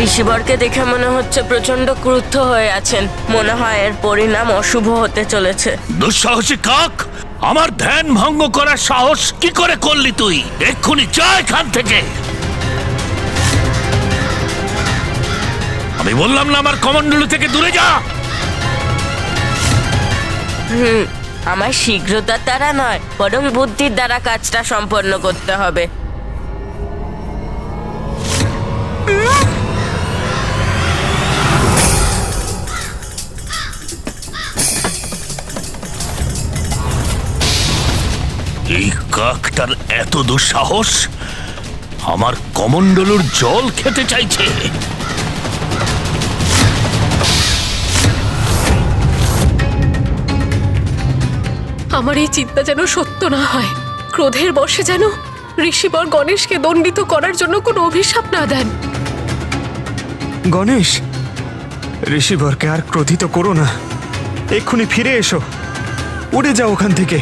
ঋষিবরকে দেখে মনে হচ্ছে প্রচন্ড ক্রুদ্ধ হয়ে আছেন। মনে হয় এর পরিণাম অশুভ হতে চলেছে। দুঃসাহসী কাক, আমার ধ্যান ভঙ্গ করার সাহস কি করে করলি তুই? এক্ষুনি যা এখান থেকে। আমি বললাম না আমার কমণ্ডলু থেকে দূরে যা। আমার শীঘ্রতার দ্বারা নয়, বরং বুদ্ধির দ্বারা কাজটা সম্পন্ন করতে হবে। এই কাকটার এত দুঃসাহস, আমার কমণ্ডলুর জল খেতে চাইছে। আমার এই চিন্তা যেন সত্য না হয়। ক্রোধের বশে যেন ঋষিবর গণেশকে দণ্ডিত করার জন্য কোনো অভিশাপ না দেন। গণেশ, ঋষিবরকে আর ক্রোধিত করো না। এক্ষুনি ফিরে এসো, উড়ে যাও ওখান থেকে।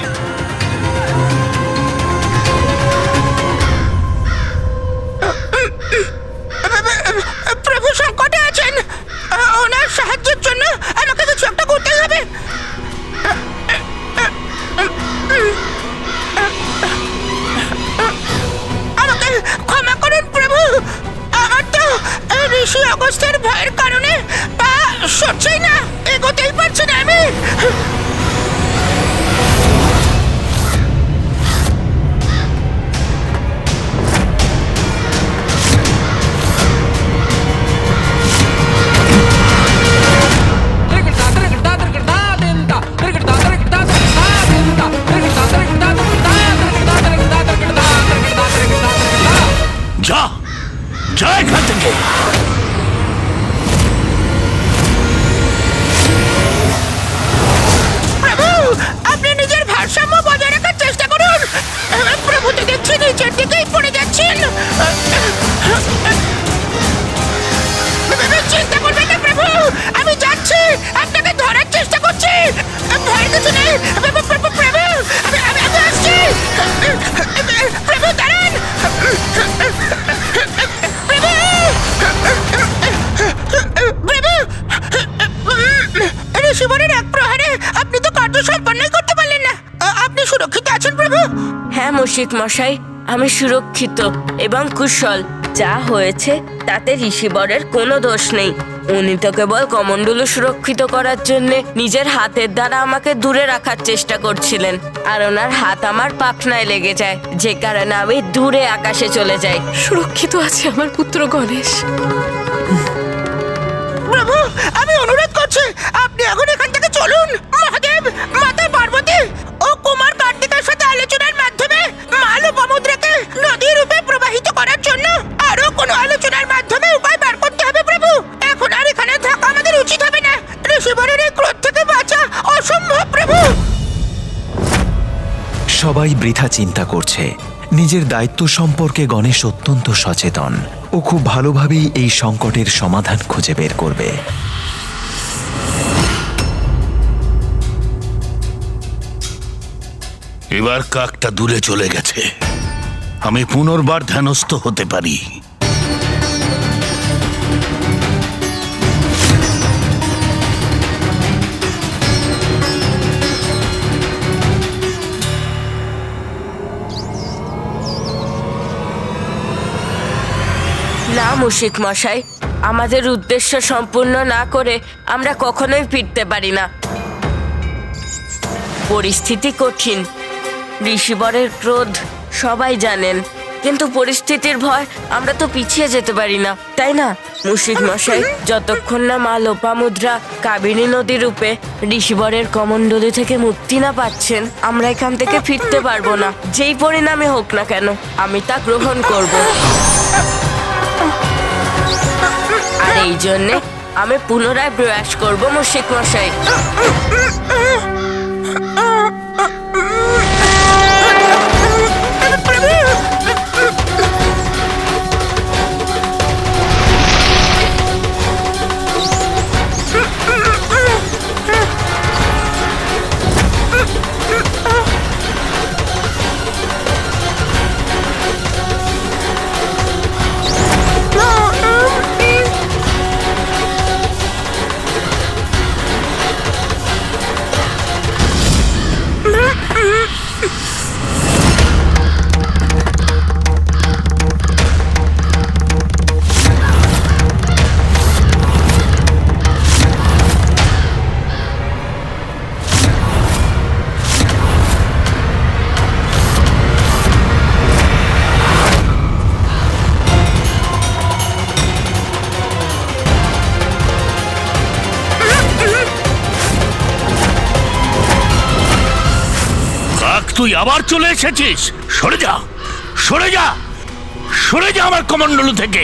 প্রভু সংকটে আছেন, ওনার সাহায্যের জন্য আমাকে কিছু একটা করতে হবে। আমাকে ক্ষমা করুন প্রভু, আমার তো ঋষি অগস্ত্যের ভয়ের কারণে পা সরছেই না, এগোতেই পারছি না আমি। যা যা এখান থেকে। প্রভু, আপনি নিজের ভারসাম্য বজায় রাখার চেষ্টা করুন। প্রভু তো দেখছি নিচের দিকেই পড়ে যাচ্ছেন। চিন্তা করবেন না প্রভু, আমি যাচ্ছি, আপনাকে ধরার চেষ্টা করছি। ভয়ের কিছু নেই প্রভু, আমি আসছি। প্রভু দাঁড়ান। ঋষিবরের এক প্রহারে আপনি তো কার্য সম্পন্নই করতে পারলেন না। আপনি সুরক্ষিত আছেন প্রভু? হ্যাঁ মুশিক মশাই, আমি সুরক্ষিত এবং কুশল। যা হয়েছে তাতে ঋষিবরের কোনো দোষ নেই। উনি তো কেবল কমণ্ডলু সুরক্ষিত করার জন্য নিজের হাতের দ্বারা আমাকে দূরে রাখার চেষ্টা করছিলেন, আর ওনার হাত আমার পাখনায় লেগে যায়, যে কারণে আমি দূরে আকাশে চলে যাই। সুরক্ষিত আছে আমার পুত্র গণেশ। প্রভু, আমি অনুরোধ করছি, আপনি এখন এখান থেকে চলুন। মহাদেব, মাতা পার্বতী ও কুমার কার্তিকের সাথে আলোচনার মাধ্যমে মা লোপামুদ্রাকে নদী রূপে প্রবাহিত করার জন্য আরো কোনো আলোচনার মাধ্যমে উপায় বার করতে হবে প্রভু। এখন আর এখানে থাকা আমাদের উচিত হবে না। ঋষিবরের এই ক্রোধ থেকে বাঁচা অসম্ভব প্রভু। সবাই বৃথা চিন্তা করছে। নিজের দায়িত্ব সম্পর্কে গণেশ অত্যন্ত সচেতন। ও খুব ভালোভাবেই এই সংকটের সমাধান খুঁজে বের করবে। এবার কাকটা দূরে চলে গেছে, আমি পুনর্বার ধ্যানস্থ হতে পারি। না মুশিক মশাই, আমাদের উদ্দেশ্য সম্পূর্ণ না করে আমরা কখনোই ফিরতে পারি না। পরিস্থিতি কঠিন, ঋষিবরের ক্রোধ সবাই জানেন, কিন্তু পরিস্থিতির ভয় আমরা তো পিছিয়ে যেতে পারি না, তাই না মুশিক মশাই? যতক্ষণ না মা লোপামুদ্রা কাবেরী নদী রূপে ঋষিবরের কমণ্ডলু থেকে মুক্তি না পাচ্ছেন, আমরা এখান থেকে ফিরতে পারবো না। যেই পরিণামে হোক না কেন, আমি তা গ্রহণ করব। আর এই জন্যে আমি পুনরায় প্রয়াস করব মুশিক মশাই। তুই আবার চলে এসেছিস। সরে যা, সরে যা, সরে যা আমার কমণ্ডলু থেকে।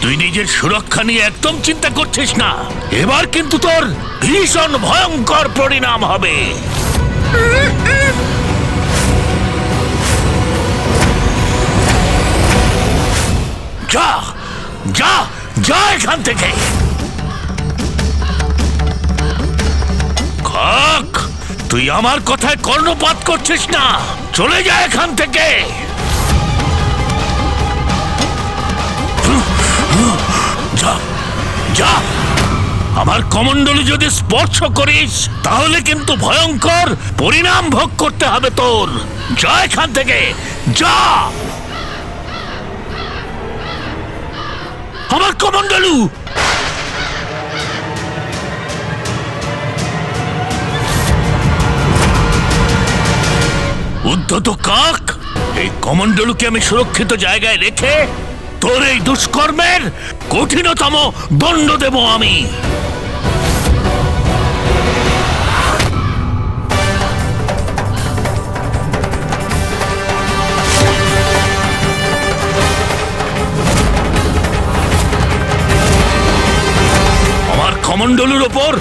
তুই নিজের সুরক্ষা নিয়ে একদম চিন্তা করছিস না। এবার কিন্তু তোর ভীষণ ভয়ঙ্কর পরিণাম হবে। যা যা যা এখান থেকে। কাক, তুই আমার কথায় কর্ণপাত করছিস না। চলে যা এখান থেকে। যা যা। আমার কমণ্ডলী যদি স্পর্শ করিস তাহলে কিন্তু ভয়ঙ্কর পরিণাম ভোগ করতে হবে তোর। যা এখান থেকে, যা। আমার কমণ্ডলু। উদ্ধত কাক, এই কমণ্ডলুকে আমি সুরক্ষিত জায়গায় রেখে তোর এই দুষ্কর্মের কঠিনতম দণ্ড দেব আমি। আমার কমণ্ডলুর ওপর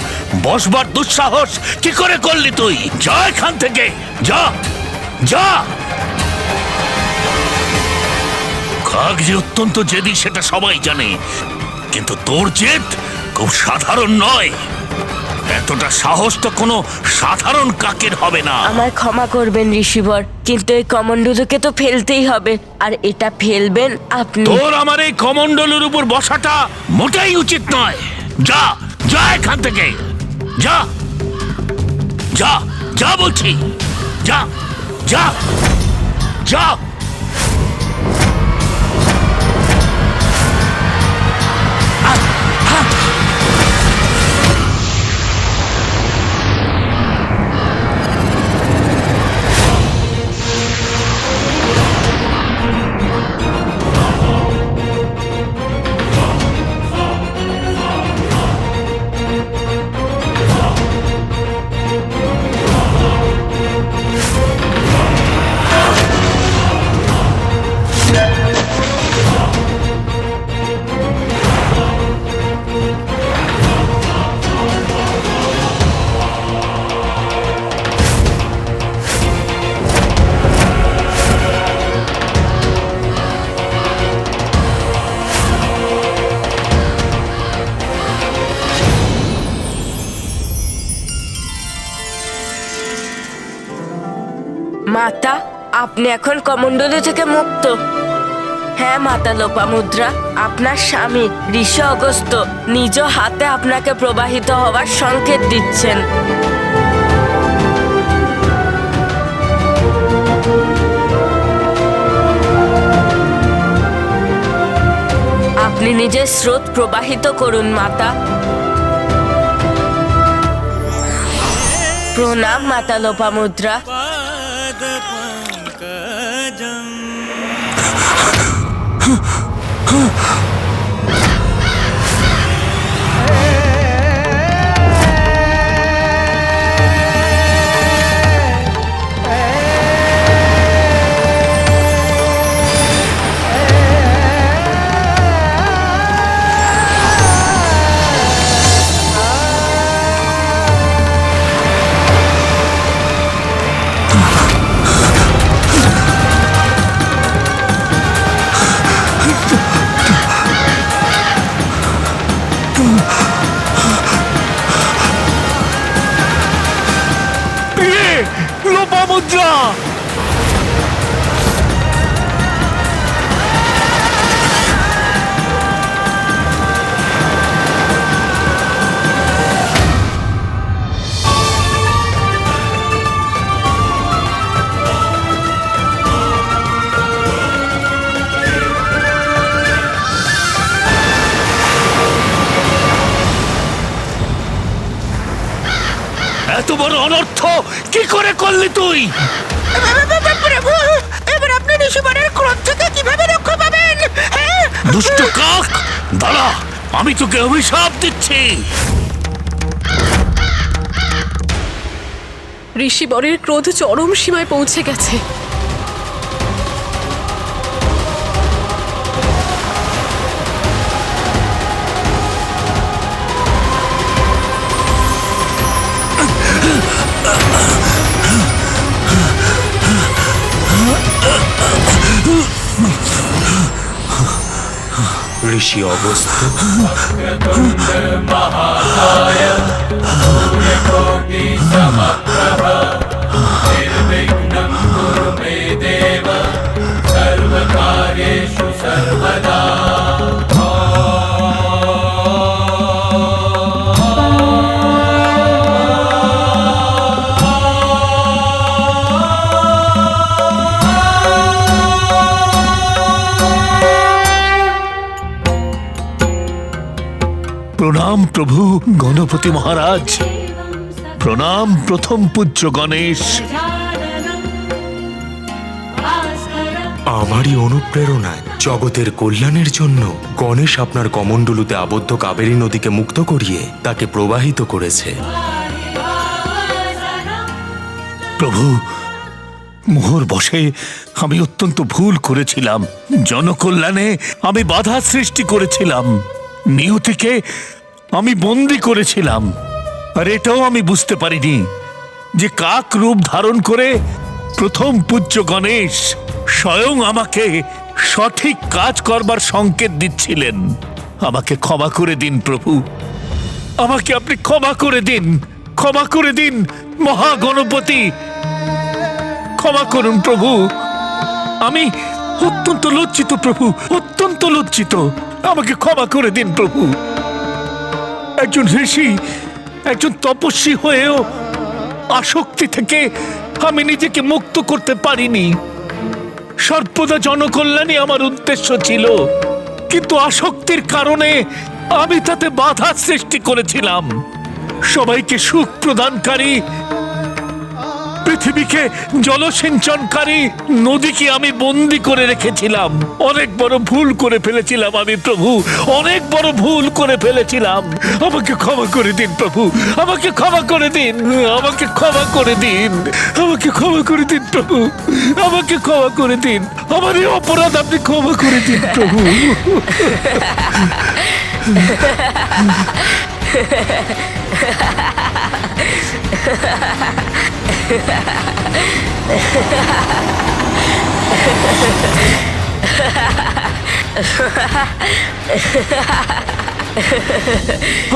বসবার দুঃসাহস কি করে করলি তুই? যা এখান থেকে, যা যা। কাক যে অত্যন্ত জেদি সেটা সবাই জানে, কিন্তু তোর জেদ খুব সাধারণ নয়। এতটা সাহস তো কোনো সাধারণ কাকের হবে না। আমায় ক্ষমা করবেন ঋষিবর, কিন্তু এই কমণ্ডলুকে তো ফেলতেই হবে, আর এটা ফেলবেন আপনি। তোর আমার এই কমণ্ডলুর উপর বসাটা মোটেই উচিত নয়। যা যা এখান থেকে, যা যা যা বলছি, যা যা যা। মাতা, আপনি এখন কমণ্ডলু থেকে মুক্ত। হ্যাঁ মাতা লোপামুদ্রা, আপনার স্বামী ঋষি অগস্ত্য নিজ হাতে আপনাকে প্রবাহিত হওয়ার সংকেত দিচ্ছেন। আপনি নিজের স্রোত প্রবাহিত করুন মাতা। প্রণাম মাতা লোপামুদ্রা। লোপামুদ্রা! এত বড় অনর্থ কি করে করলি তুই? প্রভু, এবার আপনি ঋষিবরের ক্রোধ থেকে কিভাবে রক্ষা পাবেন? হ্যাঁ? দুষ্ট কাক, দাঁড়া, আমি তোকে অভিশাপ দিচ্ছি। ঋষিবরের ক্রোধ চরম সীমায় পৌঁছে গেছে। ঋষি অগস্ত্য প্রণাম প্রভু গণপতি মহারাজ, প্রণাম প্রথম পূজ্য গণেশ। আমারই অনুপ্রেরণায় জগতের কল্যাণের জন্য গণেশ আপনার কমণ্ডলুতে আবদ্ধ কাবেরী নদীকে মুক্ত করিয়ে তাকে প্রবাহিত করেছে। প্রভু, মোহর বশে আমি অত্যন্ত ভুল করেছিলাম। জনকল্যাণে আমি বাধা সৃষ্টি করেছিলাম, নিয়তিকে আমি বন্দি করেছিলাম। আর এটাও আমি বুঝতে পারিনি যে কাক রূপ ধারণ করে প্রথম পূজ্য গণেশ স্বয়ং আমাকে সঠিক কাজ করবার সংকেত দিচ্ছিলেন। আমাকে ক্ষমা করে দিন প্রভু, আমাকে আপনি ক্ষমা করে দিন, ক্ষমা করে দিন মহাগণপতি, ক্ষমা করুন প্রভু। আমি অত্যন্ত লজ্জিত প্রভু, অত্যন্ত লজ্জিত। আমাকে ক্ষমা করে দিন প্রভু। একজন ঋষি, একজন তপস্বী হয়েও আসক্তি থেকে আমি নিজেকে মুক্ত করতে পারিনি। সর্বদা জনকল্যাণই আমার উদ্দেশ্য ছিল, কিন্তু আসক্তির কারণে আমি তাতে বাধা সৃষ্টি করেছিলাম। সবাইকে সুখ প্রদানকারী, পৃথিবীকে জলসিঞ্চনকারী নদীকে আমি বন্দি করে রেখেছিলাম। অনেক বড় ভুল করে ফেলেছিলাম আমি প্রভু, অনেক বড় ভুল করে ফেলেছিলাম। আমাকে ক্ষমা করে দিন প্রভু, আমাকে ক্ষমা করে দিন, আমাকে ক্ষমা করে দিন, আমাকে ক্ষমা করে দিন প্রভু, আমাকে ক্ষমা করে দিন। আমার এই অপরাধ আপনি ক্ষমা করে দিন প্রভু।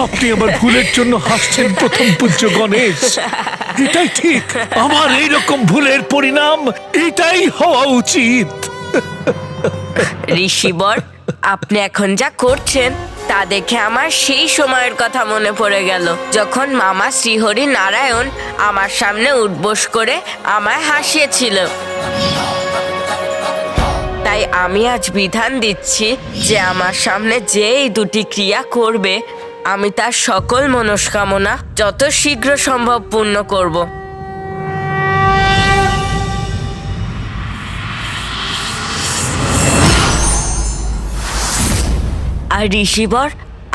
আপনি আমার ভুলের জন্য হাসছেন প্রথম পূজ্য গণেশ, এটাই ঠিক। আমার এইরকম ভুলের পরিণাম এটাই হওয়া উচিত। ঋষিবর, আপনি এখন যা করছেন তা দেখে আমার সেই সময়ের কথা মনে পড়ে গেল, যখন মামা শ্রীহরি নারায়ণ আমার সামনে উঠবোস করে আমায় হাসিয়েছিল। তাই আমি আজ বিধান দিচ্ছি যে আমার সামনে যে এই দুটি ক্রিয়া করবে, আমি তার সকল মনস্কামনা যত শীঘ্র সম্ভব পূর্ণ করব। আর ঋষিবর,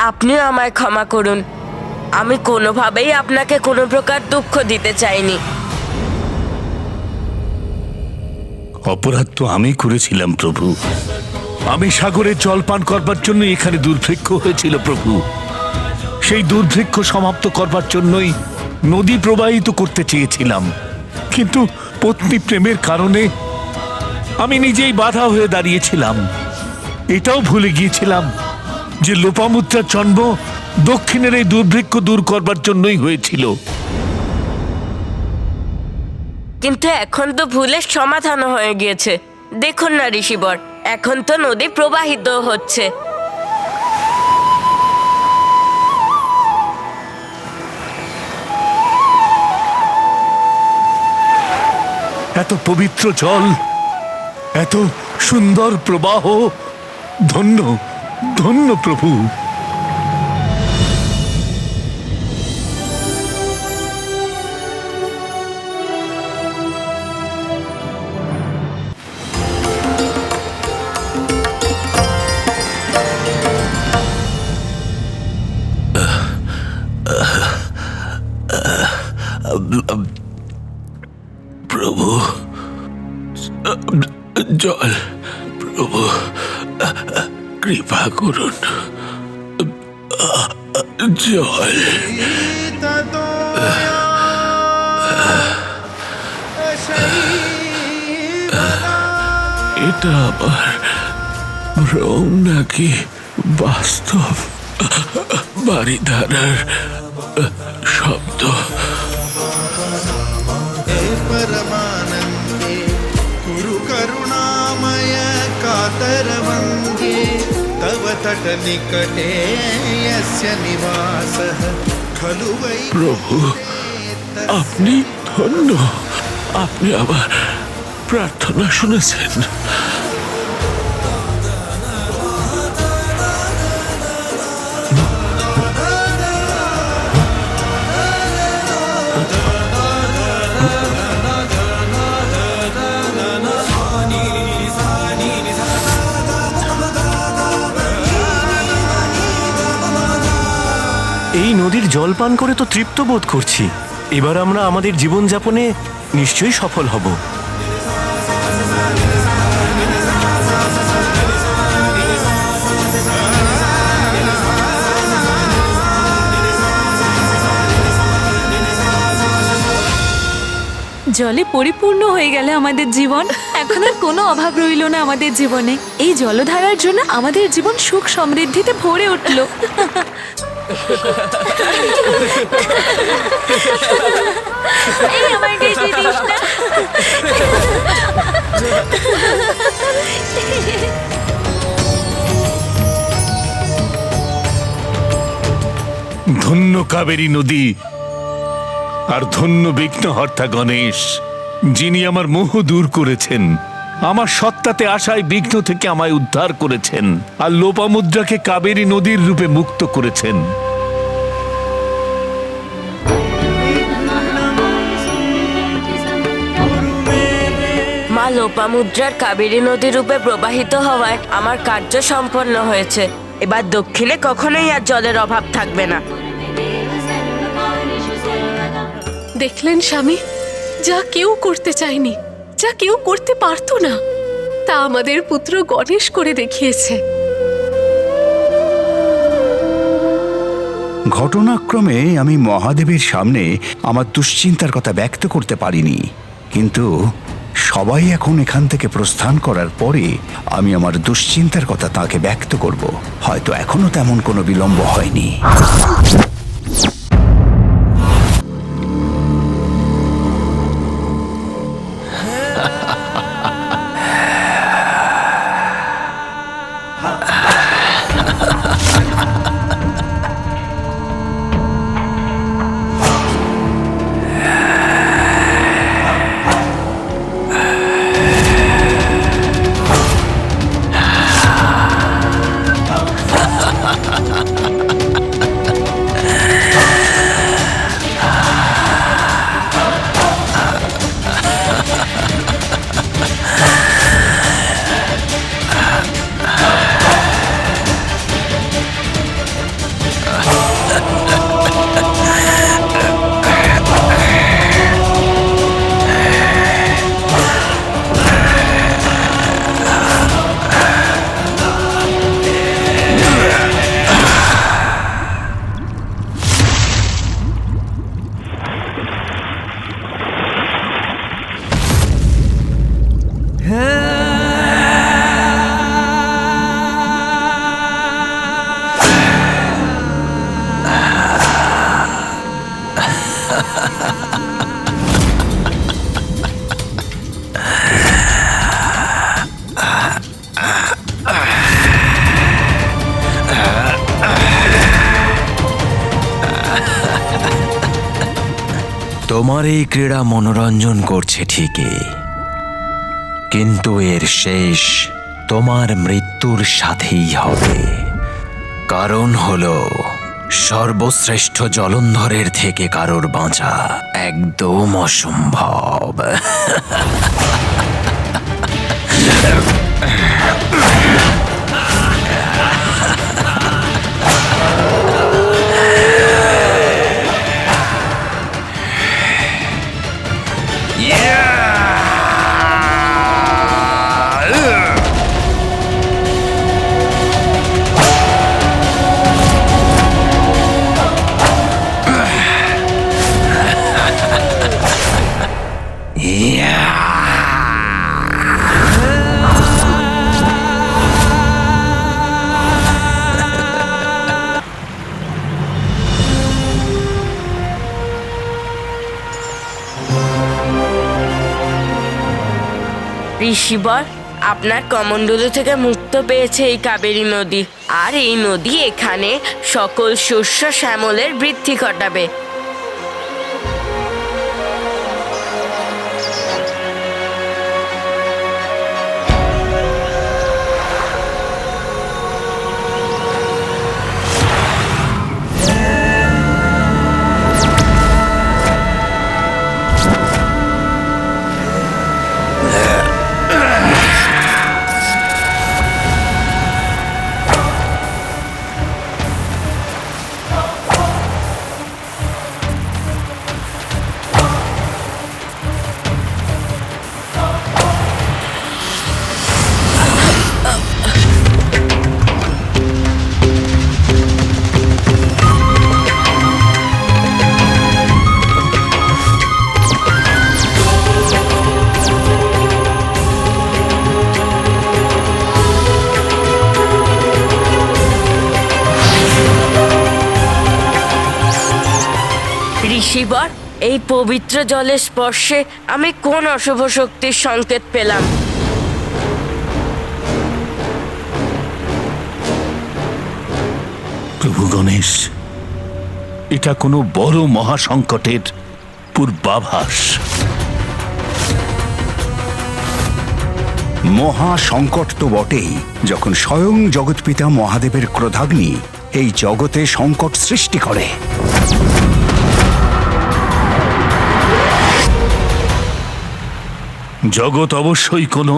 আপনিও আমায় ক্ষমা করুন। আমি কোনোভাবেই আপনাকে কোনো প্রকার দুঃখ দিতে চাইনি। অপরাধ তো আমি করেছিলাম প্রভু। আমি সাগরে জল পান করবার জন্য এখানে দুর্ভিক্ষ হয়েছিল প্রভু। সেই দুর্ভিক্ষ সমাপ্ত করবার জন্যই নদী প্রবাহিত করতে চেয়েছিলাম, কিন্তু পত্নী প্রেমের কারণে আমি নিজেই বাধা হয়ে দাঁড়িয়েছিলাম। এটাও ভুলে গিয়েছিলাম যে লোপামুদ্রার জন্ম দক্ষিণের এই দুর্ভিক্ষ দূর করবার জন্যই হয়েছিল। কিন্তু এখন তো ভুলের সমাধানও হয়ে গিয়েছে। দেখুন না ঋষিবর, এখন তো নদী প্রবাহিত হচ্ছে। এত পবিত্র জল, এত সুন্দর প্রবাহ, ধন্য ধন্য প্রভু। প্রভু, জল, প্রভু, কৃপা করুন, জল। এটা আমার ভ্রম নাকি বাস্তব বাড়িধারার শব্দ? परमानन्दे कुरु करुणामय कातरवन्द्ये तव तटनिकटे यस्य निवासः खलु वै প্রভু, আপনি ধন্য, আপনি আমার প্রার্থনা শুনেছেন। এই নদীর জল পান করে তো তৃপ্ত বোধ করছি। এবার আমরা আমাদের জীবনযাপনে নিশ্চয়ই সফল হব। জলে পরিপূর্ণ হয়ে গেলে আমাদের জীবন, এখন আর কোনো অভাব রইল না আমাদের জীবনে। এই জলধারার জন্য আমাদের জীবন সুখ সমৃদ্ধিতে ভরে উঠল। এই আমার গেটে দিস না। ধন্য কাবেরী নদী, আর ধন্য বিঘ্নহর্তা গণেশ, যিনি আমার মোহ দূর করেছেন, আমার সত্তাতে আসায় বিঘ্ন থেকে আমায় উদ্ধার করেছেন, আর লোপামুদ্রাকে কাবেরী নদীর রূপে মুক্ত করেছেন। মা লোপামুদ্রার কাবেরী নদী রূপে প্রবাহিত হওয়ায় আমার কার্য সম্পন্ন হয়েছে। এবার দক্ষিণে কখনোই আর জলের অভাব থাকবে না। দেখলেন স্বামী, যা কেউ করতে চায়নি, যা কেউ করতে পারতো না, তা আমাদের পুত্র গণেশ করে দেখিয়েছে। ঘটনাক্রমে আমি মহাদেবের সামনে আমার দুশ্চিন্তার কথা ব্যক্ত করতে পারিনি, কিন্তু সবাই এখন এখান থেকে প্রস্থান করার পরে আমি আমার দুশ্চিন্তার কথা তাকে ব্যক্ত করব। হয়তো এখনো তেমন কোনো বিলম্ব হয়নি। তোমার এই ক্রীড়া মনোরঞ্জন করছে ঠিকই, কিন্তু এর শেষ তোমার মৃত্যুর সাথেই হবে। কারণ হলো সর্বশ্রেষ্ঠ জলন্ধরের থেকে কারোর বাঁচা একদম অসম্ভব। ঋষিবর, আপনার কমণ্ডলু থেকে মুক্ত পেয়েছে এই কাবেরী নদী, আর এই নদী এখানে সকল শস্য শ্যামলের বৃদ্ধি ঘটাবে। ঋষিবর, এই পবিত্র জলের স্পর্শে আমি কোন অশুভ শক্তির সংকেত পেলাম? প্রভু গণেশ, এটা কোনো বড় মহাসংকটের পূর্বাভাস। মহা সংকট তো বটেই, যখন স্বয়ং জগৎপিতা মহাদেবের ক্রোধাগ্নি এই জগতে সংকট সৃষ্টি করে। জগৎ অবশ্যই কোনো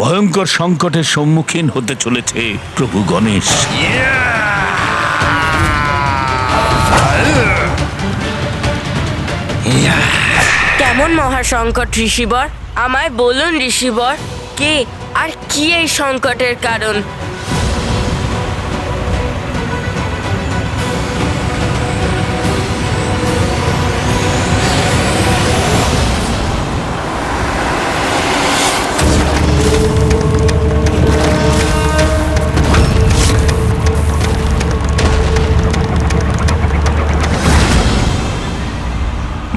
ভয়ঙ্কর সংকটের সম্মুখীন হতে চলেছে প্রভু গণেশ। কেমন মহাসংকট ঋষিবর? আমায় বলুন ঋষিবর, কে আর কি এই সংকটের কারণ?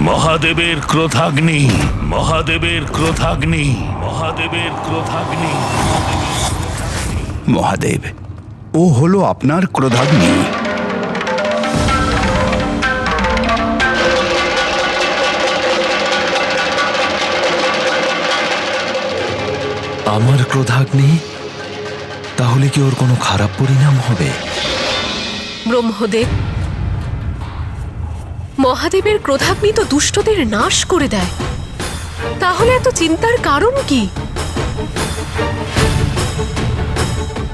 মহাদেবের ক্রোধাগ্নি, মহাদেবের ক্রোধাগ্নি, মহাদেবের ক্রোধাগ্নি। মহাদেব, ও হলো আপনার ক্রোধাগ্নি। আমার ক্রোধাগ্নি? তাহলে কি ওর কোনো খারাপ পরিণাম হবে? ব্রহ্মদেব, মহাদেবের ক্রোধাগ্নি তো দুষ্টদের নাশ করে দেয়, তাহলে এত চিন্তার কারণ কি?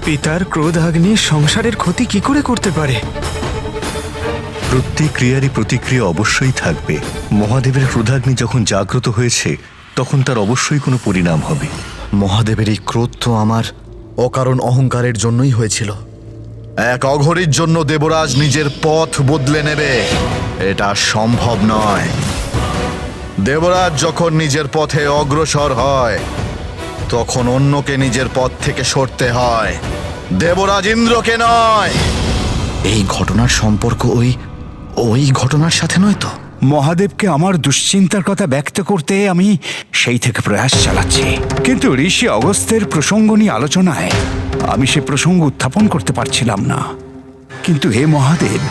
পিতার ক্রোধ আগ্নি সংসারের ক্ষতি কি করে করতে পারে? প্রত্যেক ক্রিয়ারই প্রতিক্রিয়া অবশ্যই থাকবে। মহাদেবের ক্রোধাগ্নি যখন জাগ্রত হয়েছে তখন তার অবশ্যই কোনো পরিণাম হবে। মহাদেবের এই ক্রোধ তো আমার অকারণ অহংকারের জন্যই হয়েছিল। এক অঘরীর জন্য দেবরাজ নিজের পথ বদলে নেবে, এটা সম্ভব নয়। দেবরাজ যখন নিজের পথে অগ্রসর হয় তখন অন্যকে নিজের পথ থেকে সরতে হয়, দেবরাজ ইন্দ্রকে নয়। এই ঘটনার সম্পর্ক ওই ঘটনার সাথে নয় তো? মহাদেবকে আমার দুশ্চিন্তার কথা ব্যক্ত করতে আমি সেই থেকে প্রয়াস চালাচ্ছি, কিন্তু ঋষি অগস্ত্যের প্রসঙ্গ নিয়ে আলোচনায় আমি সে প্রসঙ্গ উত্থাপন করতে পারছিলাম না। কিন্তু হে মহাদেব,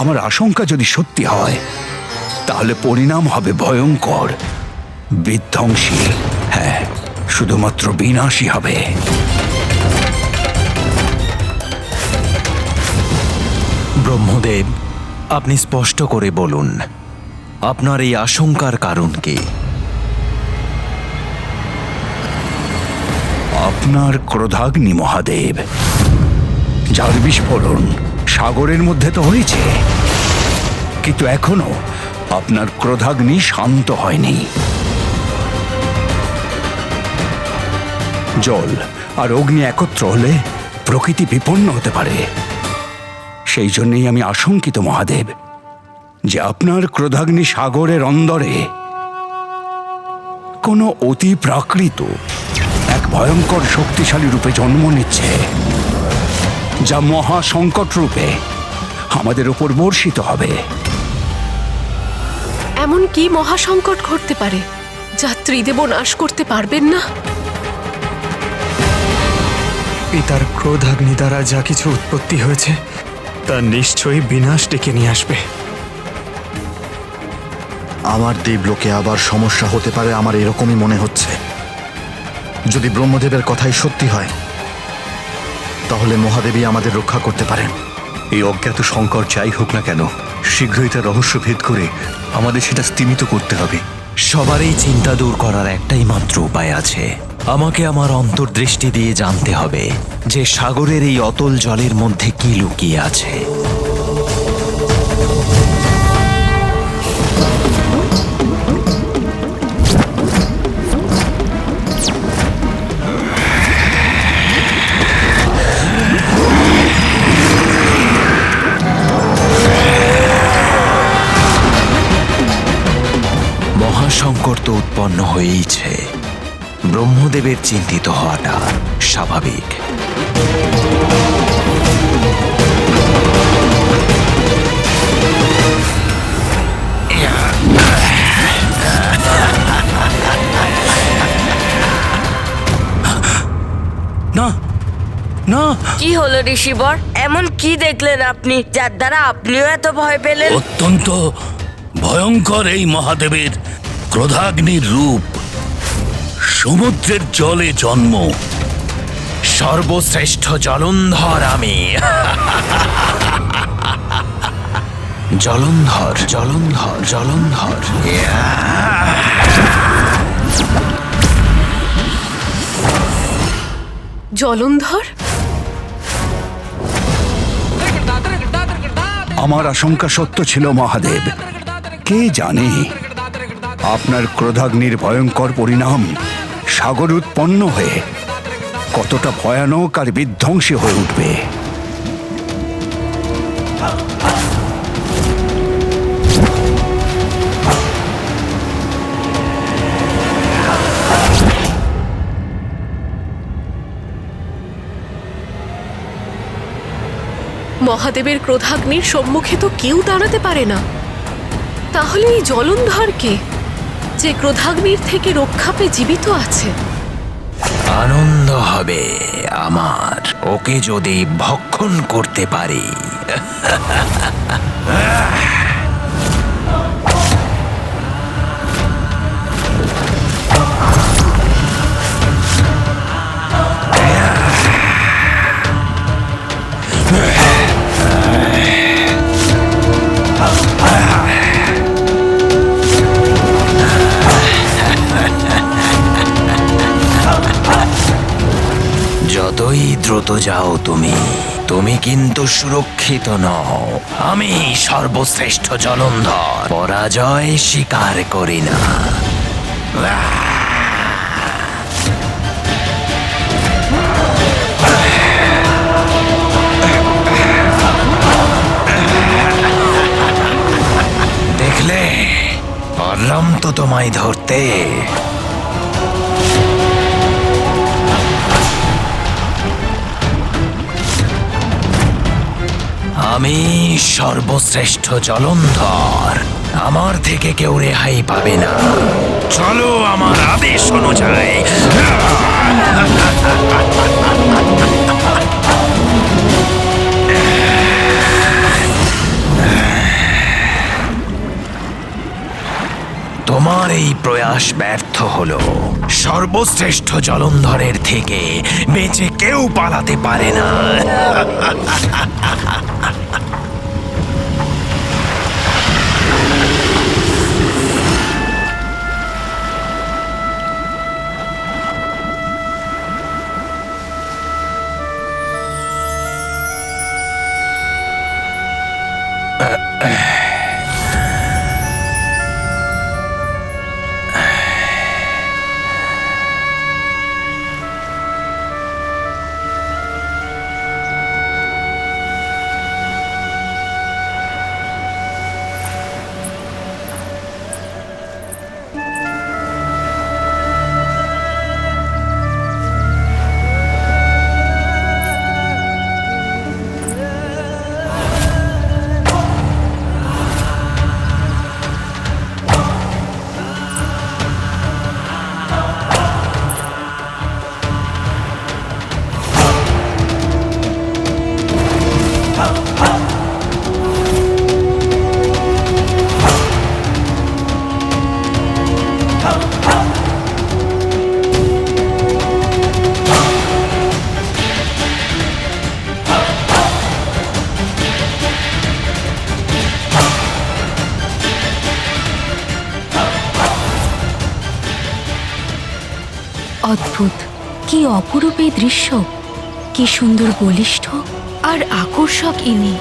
আমার আশঙ্কা যদি সত্যি হয় তাহলে পরিণাম হবে ভয়ঙ্কর, বিধ্বংসী। হ্যাঁ, শুধুমাত্র বিনাশী হবে। ব্রহ্মদেব, আপনি স্পষ্ট করে বলুন, আপনার এই আশঙ্কার কারণ কি? আপনার ক্রোধাগ্নি মহাদেব, যার বিস্ফোরণ সাগরের মধ্যে তো হয়েছে, কিন্তু এখনো আপনার ক্রোধাগ্নি শান্ত হয়নি। জল আর অগ্নি একত্র হলে প্রকৃতি বিপন্ন হতে পারে। সেই জন্যই আমি আশঙ্কিত মহাদেব যে আপনার ক্রোধাগ্নি সাগরের অন্দরে কোনো অতি প্রাকৃত এক ভয়ঙ্কর শক্তিশালী রূপে জন্ম নিচ্ছে, যা মহা সংকট রূপে আমাদের উপর বর্ষিত হবে। এমন কি মহাসংকট ঘটতে পারে যা ত্রিদেব নাশ করতে পারবেন না? পিতার ক্রোধাগ্নি দ্বারা যা কিছু উৎপত্তি হয়েছে তা নিশ্চয়ই বিনাশ ডেকে নিয়ে আসবে। আমার দেবলোকে আবার সমস্যা হতে পারে, আমার এরকমই মনে হচ্ছে। যদি ব্রহ্মদেবের কথাই সত্যি হয় তাহলে মহাদেবী আমাদের রক্ষা করতে পারেন। এই অজ্ঞাত শঙ্কর যাই হোক না কেন, শীঘ্রই তার রহস্য ভেদ করে আমাদের সেটা স্তিমিত করতে হবে। সবারই চিন্তা দূর করার একটাই মাত্র উপায় আছে। আমাকে আমার অন্তর্দৃষ্টি দিয়ে জানতে হবে যে সাগরের এই অতল জলের মধ্যে কি লুকিয়ে আছে। মহাসংকট তো উৎপন্ন হয়েইছে। ব্রহ্মদেবের চিন্তিত হওয়াটা স্বাভাবিক। না না, কি হলো ঋষিবর? এমন কি দেখলেন আপনি যার দ্বারা আপনিও এত ভয় পেলেন? অত্যন্ত ভয়ঙ্কর এই মহাদেবের ক্রোধাগ্নির রূপ। সমুদ্রের জলে জন্ম, সর্বশ্রেষ্ঠ জলন্ধর আমি। জলন্ধর জলন্ধর জলন্ধর। জলন্ধর? আমার আশঙ্কা সত্য ছিল মহাদেব। কে জানে আপনার ক্রোধাগ্নির ভয়ঙ্কর পরিণাম সাগর উৎপন্ন হয়ে কতটা ভয়ানক আর বিধ্বংসী হয়ে উঠবে। মহাদেবের ক্রোধাগ্নির সম্মুখে তো কেউ দাঁড়াতে পারে না। তাহলে এই জলন্ধর কে, যে ক্রোধাগ্নির থেকে রক্ষা পেয়ে জীবিত আছে? আনন্দ হবে আমার ওকে যদি ভক্ষণ করতে পারি। যতই দ্রুত যাও তুমি কিন্তু সুরক্ষিত নও। আমি সর্বশ্রেষ্ঠ জলন্ধর, পরাজয় স্বীকার করি না। দেখলে, পারলাম তো তোমায় ধরতে। আমি সর্বশ্রেষ্ঠ জলন্ধর, আমার থেকে কেউ রেহাই পাবে না। চলো আমার আদেশ অনুযায়ী। তোমার এই প্রয়াস ব্যর্থ হলো। সর্বশ্রেষ্ঠ জলন্ধরের থেকে বেঁচে কেউ পালাতে পারে না। অদ্ভুত, কি অপরূপ এই দৃশ্য, কি সুন্দর বলিষ্ঠ আর আকর্ষক ইনি।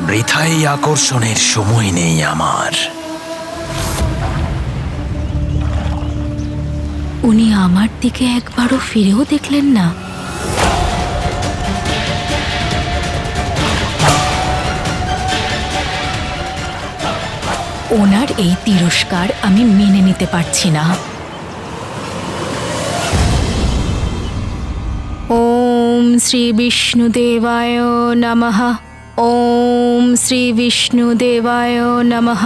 বৃথাই আকর্ষণের সময় নেই আমার। উনি আমার দিকে একবারও ফিরেও দেখলেন না। ওনার এই তিরস্কার আমি মেনে নিতে পারছি না। ওম শ্রী বিষ্ণুদেবায় নমঃ। ওম শ্রী বিষ্ণুদেবায় নমঃ।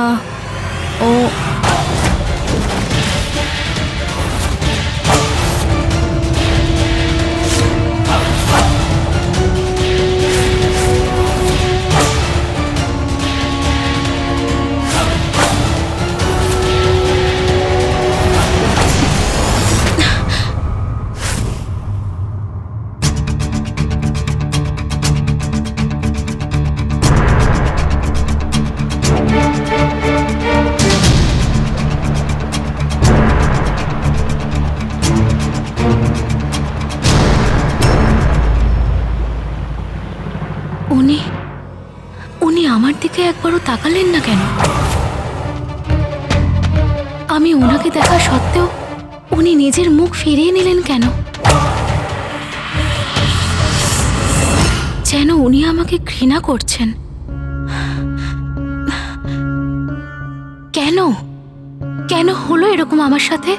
ও উনি উনি আমার দিকে একবারও তাকালেন না কেন? আমি ওনাকে দেখা সত্ত্বেও উনি নিজের মুখ ফিরিয়ে নিলেন কেন? যেন উনি আমাকে ঘৃণা করছেন। কেন কেন হলো এরকম আমার সাথে?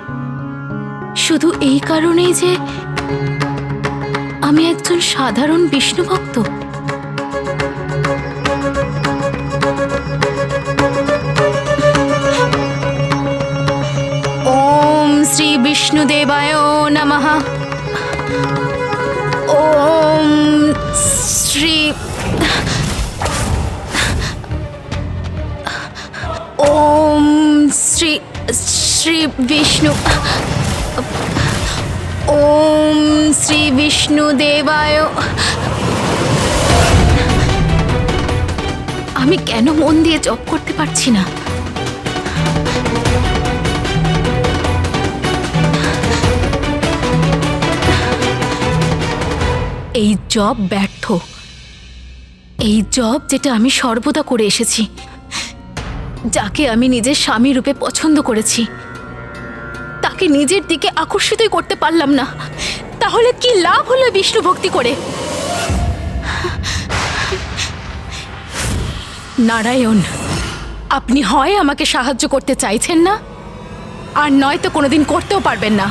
শুধু এই কারণেই যে আমি একজন সাধারণ বিষ্ণু ভক্ত। ওম শ্রী বিষ্ণুদেবায় নমঃ। ওম শ্রী ওম শ্রী শ্রী বিষ্ণু ওম শ্রী বিষ্ণুদেবায়। আমি কেন মন দিয়ে জপ করতে পারছি না? এই জব ব্যর্থ। এই জব যেটা আমি সর্বদা করে এসেছি, যাকে আমি নিজের স্বামী রূপে পছন্দ করেছি, তাকে নিজের দিকে আকর্ষিতই করতে পারলাম না। তাহলে কি লাভ হলো বিষ্ণু ভক্তি করে? নারায়ণ, আপনি হয় আমাকে সাহায্য করতে চাইছেন না, আর নয়তো কোনোদিন করতেও পারবেন না।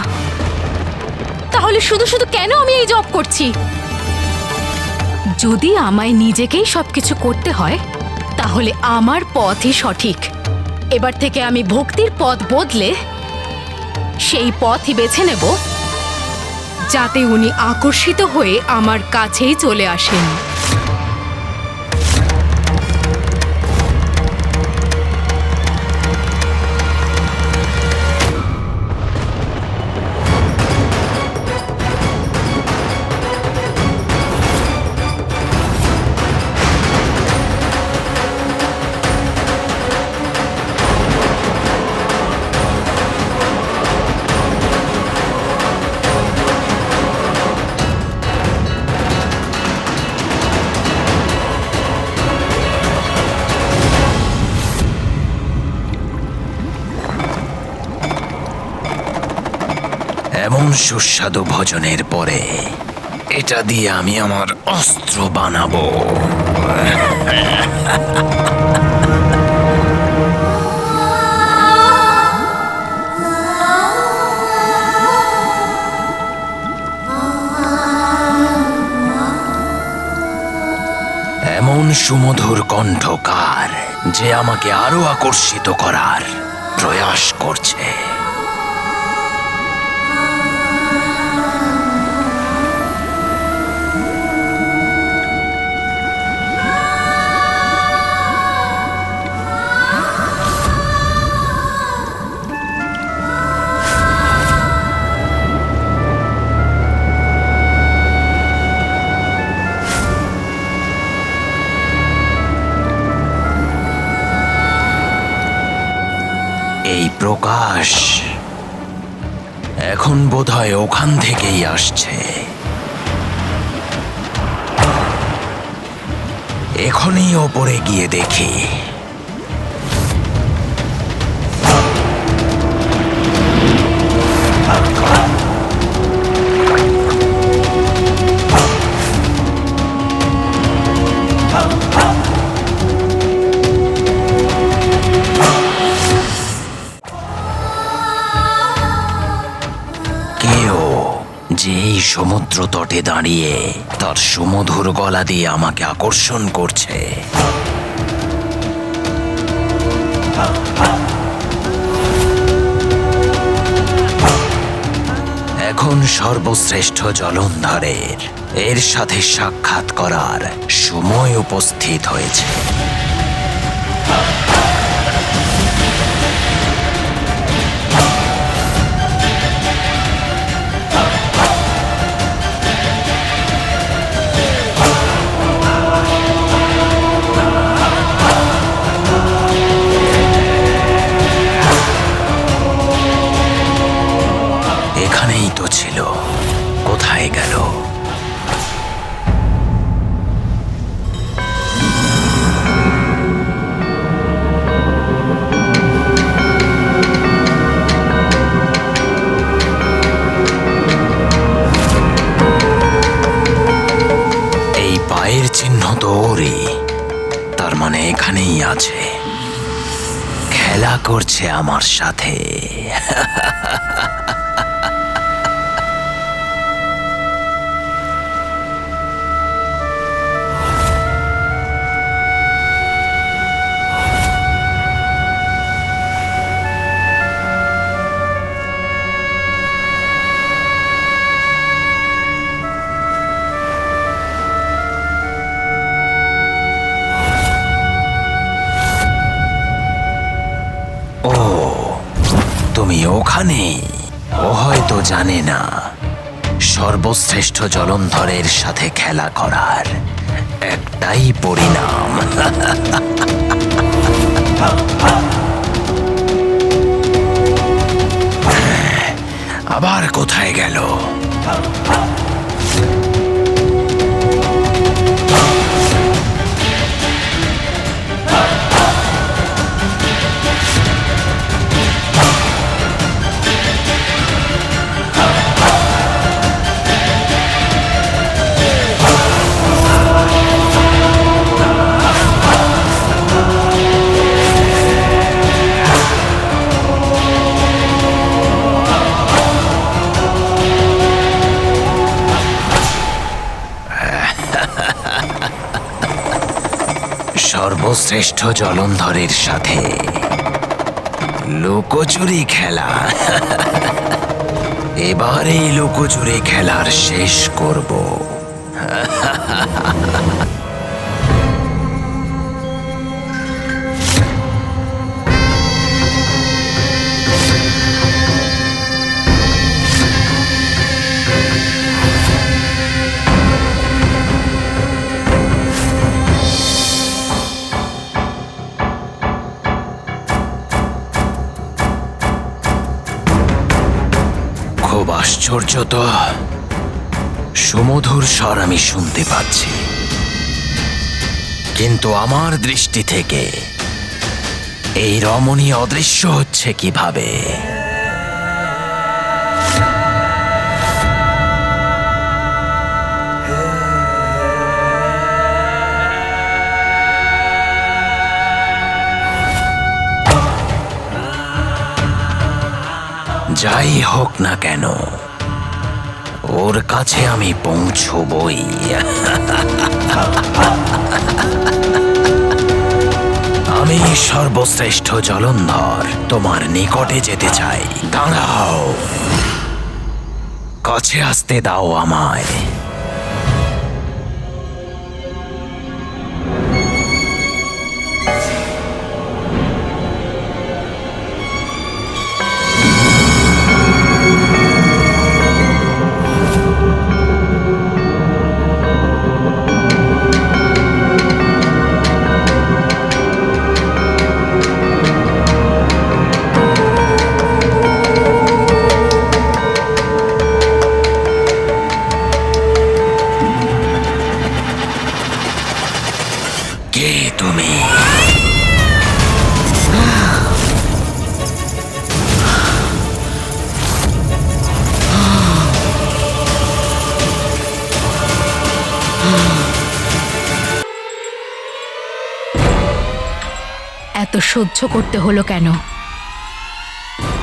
তাহলে শুধু শুধু কেন আমি এই জব করছি? যদি আমায় নিজেকেই সবকিছু করতে হয়, তাহলে আমার পথই সঠিক। এবার থেকে আমি ভক্তির পথ বদলে সেই পথই বেছে নেব, যাতে উনি আকর্ষিত হয়ে আমার কাছেই চলে আসেন। এমন সুস্বাদু ভোজনের পরে এটা দিয়ে আমি আমার অস্ত্র বানাবো। এমন সুমধুর কণ্ঠকার যে আমাকে আরো আকর্ষিত করার প্রয়াস করছে। প্রকাশ এখন বোধহয় ওখান থেকেই আসছে। এখনই ওপরে গিয়ে দেখি। যেই সমুদ্র তটে দাঁড়িয়ে তার সুমধুর গলা দিয়ে আমাকে আকর্ষণ করছে। এখন সর্বশ্রেষ্ঠ জলন্ধরের এর সাথে সাক্ষাৎ করার সময় উপস্থিত হয়েছে। এখানেই তো ছিল, কোথায় গেল? এই পায়ের চিহ্ন তো ওরই, তার মানে এখানেই আছে, খেলা করছে আমার সাথে। তুমি ওখানে? ও হয়তো জানে না সর্বশ্রেষ্ঠ জলন্ধরের সাথে খেলা করার একটাই পরিণাম। আবার কোথায় গেল? সর্বশ্রেষ্ঠ জলন্ধরের সাথে লুকোচুরি খেলা। এবার এই লুকোচুরি খেলার শেষ করব। খুব আশ্চর্য তো, সুমধুর স্বর আমি শুনতে পাচ্ছি, কিন্তু আমার দৃষ্টি থেকে এই রমণী অদৃশ্য হচ্ছে কিভাবে? যাই হোক না কেন, ওর কাছে আমি পৌঁছবই। আমি সর্বশ্রেষ্ঠ জলন্ধর তোমার নিকটে যেতে চাই। দাঁড়াও, কাছে আসতে দাও আমায়। কে তুমি? এত সহ্য করতে হলো কেন?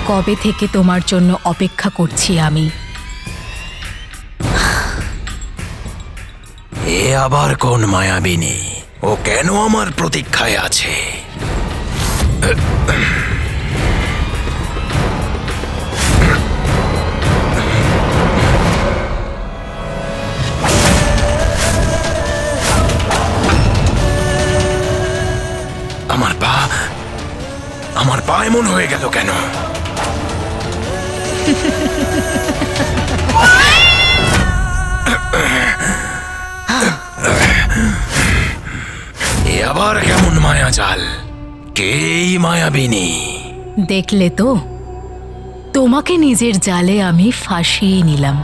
কবে থেকে তোমার জন্য অপেক্ষা করছি আমি। এ আবার কোন মায়াবিনী? ও কেন আমার প্রতীক্ষায় আছে? আমার পা এমন হয়ে গেল কেন? এ আবার কেমন মায়াজাল? কে এই মায়াবিনী? দেখলে তো, তোমাকে নিজের জালে আমি ফাঁসিয়ে নিলাম।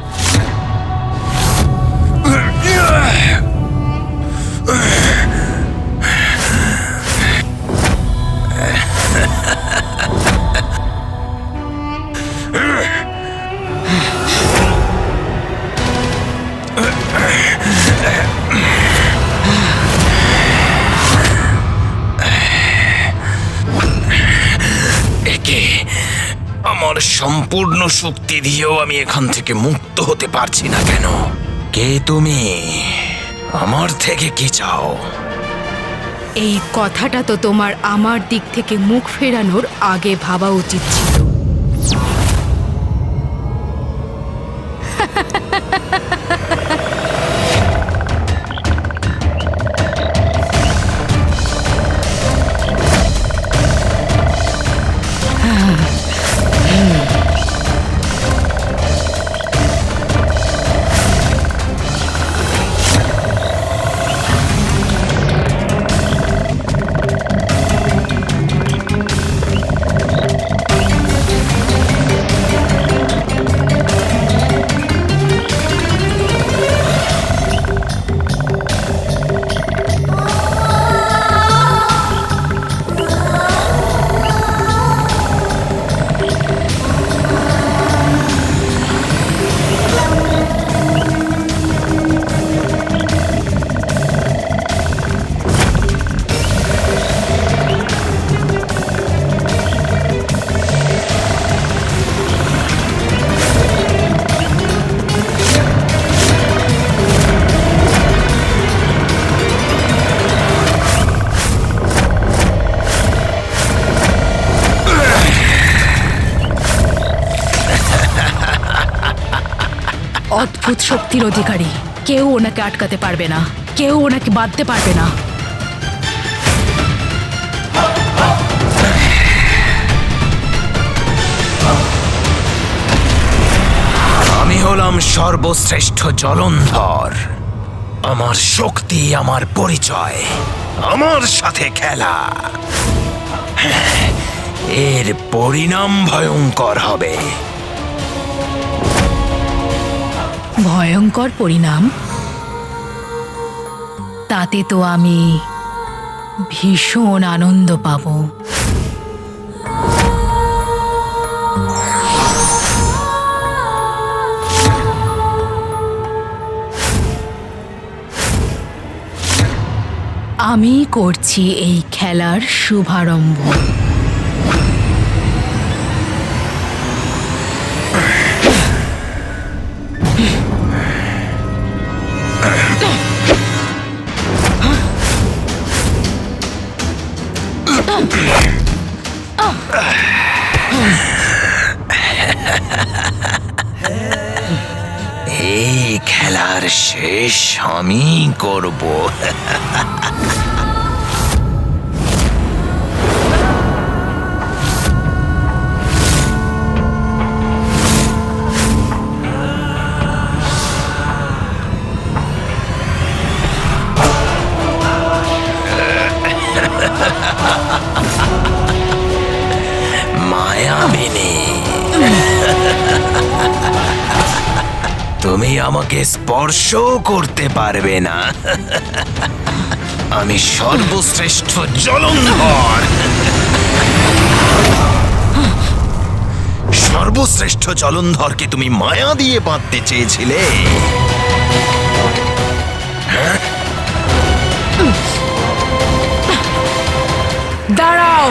আমার সম্পূর্ণ শক্তি দিয়েও আমি এখান থেকে মুক্ত হতে পারছি না কেন? কে তুমি? আমার থেকে কি চাও? এই কথাটা তো তোমার আমার দিক থেকে মুখ ফেরানোর আগে ভাবা উচিত ছিল। অদ্ভুত শক্তির অধিকারী, কেউ ওনাকে আটকাতে পারবে না, কেউ ওনাকে বাঁধতে পারবে না। আমি হলাম সর্বশ্রেষ্ঠ জলন্ধর। আমার শক্তি আমার পরিচয়, আমার সাথে খেলা। এর পরিণাম ভয়ঙ্কর হবে। ভয়ঙ্কর পরিণাম? তাতে তো আমি ভীষণ আনন্দ পাব। আমি করছি এই খেলার শুভারম্ভ। এই খেলার শেষ আমি করব। মায়াবিনী, তুমি আমাকে স্পর্শ করতে পারবে না। আমি সর্বশ্রেষ্ঠ জলন্ধর। সর্বশ্রেষ্ঠ জলন্ধরকে তুমি মায়া দিয়ে বাঁধতে চেয়েছিলে। দাঁড়াও,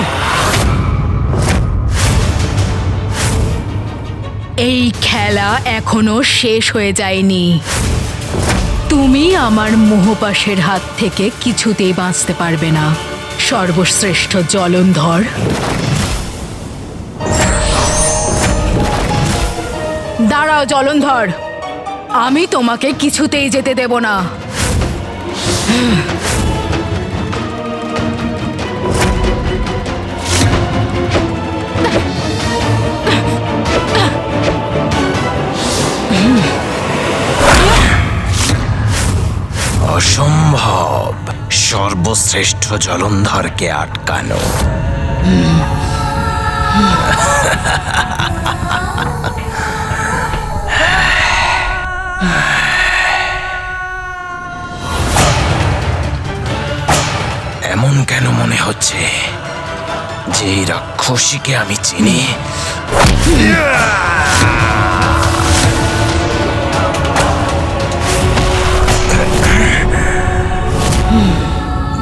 এই খেলা এখনো শেষ হয়ে যায়নি। তুমি আমার মোহপাশের হাত থেকে কিছুতেই বাঁচতে পারবে না, সর্বশ্রেষ্ঠ জলন্ধর। দাঁড়াও জলন্ধর, আমি তোমাকে কিছুতেই যেতে দেব না। অসম্ভব সর্বশ্রেষ্ঠ জলন্ধরকে আটকানো। এমন কেন মনে হচ্ছে যে এই রাক্ষসীকে আমি চিনি?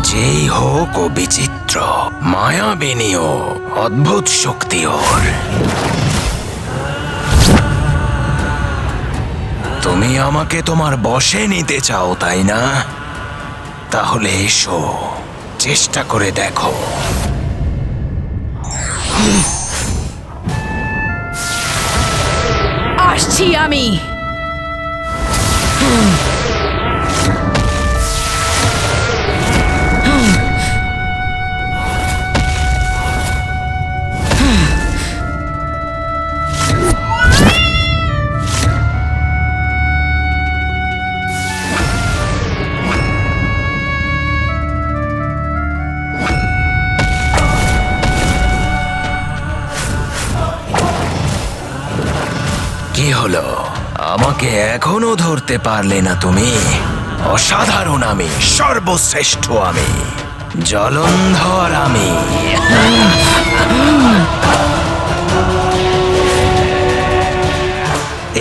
যেই হোক ও বিচিত্র, মায়াবিনী ও অদ্ভুত শক্তি ওর। তুমি আমাকে তোমার বশে নিতে চাও, তাই না? তাহলে এসো, চেষ্টা করে দেখো। আসছি আমি। কি হলো? আমাকে এখনো ধরতে পারলে না তুমি? অসাধারণ আমি, সর্বশ্রেষ্ঠ আমি, জলন্ধর আমি।